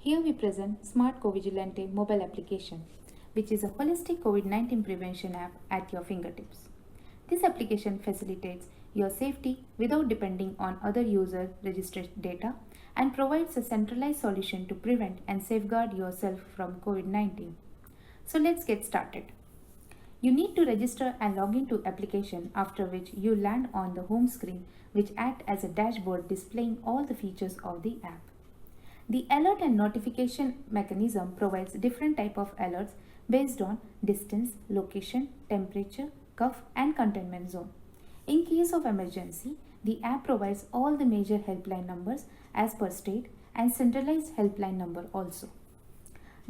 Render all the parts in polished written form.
Here we present Smart Covigilante mobile application, which is a holistic COVID-19 prevention app at your fingertips. This application facilitates your safety without depending on other user registered data and provides a centralized solution to prevent and safeguard yourself from COVID-19. So let's get started. You need to register and log into application, after which you land on the home screen, which acts as a dashboard displaying all the features of the app. The alert and notification mechanism provides different type of alerts based on distance, location, temperature, cough and containment zone. In case of emergency, the app provides all the major helpline numbers as per state and centralized helpline number also.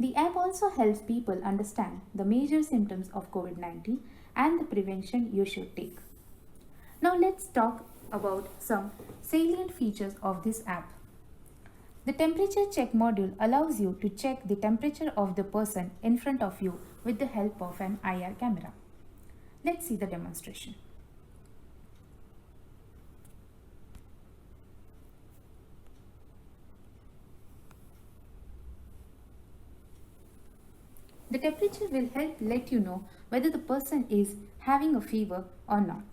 The app also helps people understand the major symptoms of COVID-19 and the prevention you should take. Now let's talk about some salient features of this app. The temperature check module allows you to check the temperature of the person in front of you with the help of an IR camera. Let's see the demonstration. The temperature will help let you know whether the person is having a fever or not.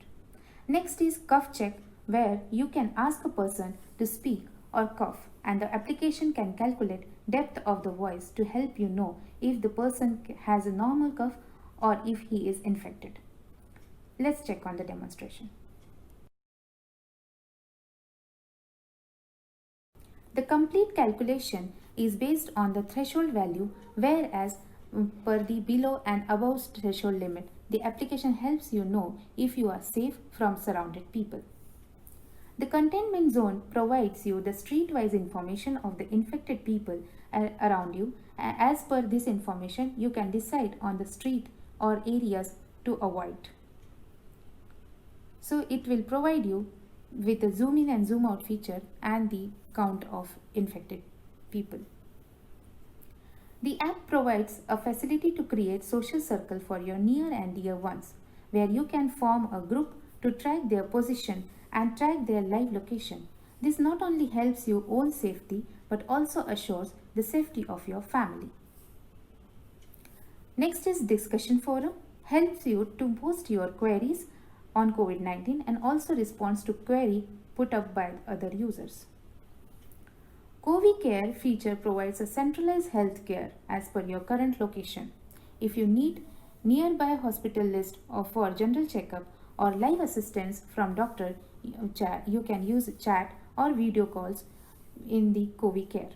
Next is cough check, where you can ask a person to speak or cough, and the application can calculate depth of the voice to help you know if the person has a normal cough or if he is infected. Let's check on the demonstration. The complete calculation is based on the threshold value, whereas per the below and above threshold limit, the application helps you know if you are safe from surrounded people. The containment zone provides you the streetwise information of the infected people around you. As per this information, you can decide on the street or areas to avoid. So it will provide you with the zoom in and zoom out feature and the count of infected people. The app provides a facility to create social circle for your near and dear ones, where you can form a group to track their position and track their live location. This not only helps you own safety but also assures the safety of your family. Next is discussion forum, helps you to post your queries on COVID-19 and also responds to query put up by other users. CoviCare feature provides a centralized health care as per your current location. If you need nearby hospital list or for general checkup or live assistance from doctor, you can use chat or video calls in the CoviCare.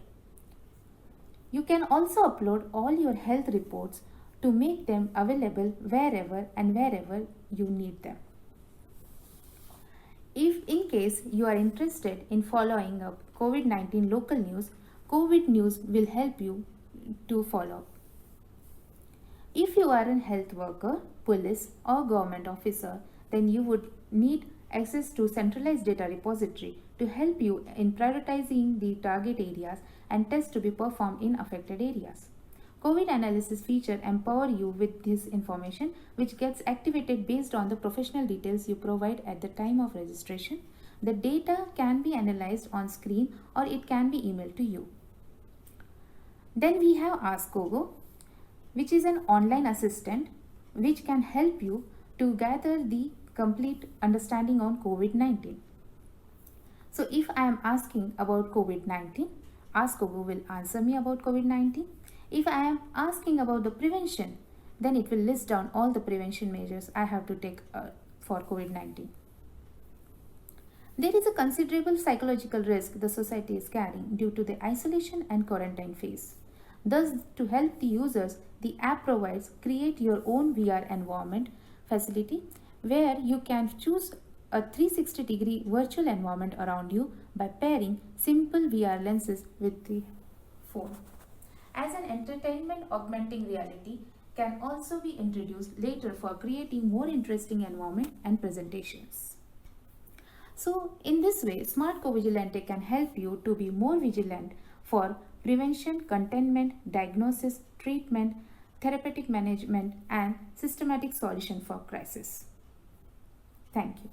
You can also upload all your health reports to make them available wherever and wherever you need them. If in case you are interested in following up COVID-19 local news, COVID News will help you to follow. If you are a health worker, police or government officer, then you would need access to centralized data repository to help you in prioritizing the target areas and tests to be performed in affected areas. COVID analysis feature empower you with this information, which gets activated based on the professional details you provide at the time of registration. The data can be analyzed on screen or it can be emailed to you. Then we have AskGogo, which is an online assistant which can help you to gather the complete understanding on COVID-19. So if I am asking about COVID-19, AskGogo will answer me about COVID-19. If I am asking about the prevention, then it will list down all the prevention measures I have to take for COVID-19. There is a considerable psychological risk the society is carrying due to the isolation and quarantine phase. Thus, to help the users, the app provides create your own VR environment facility where you can choose a 360-degree virtual environment around you by pairing simple VR lenses with the phone. As an entertainment, augmenting reality can also be introduced later for creating more interesting environment and presentations. So in this way, Smart Covigilante can help you to be more vigilant for prevention, containment, diagnosis, treatment, therapeutic management and systematic solution for crisis. Thank you.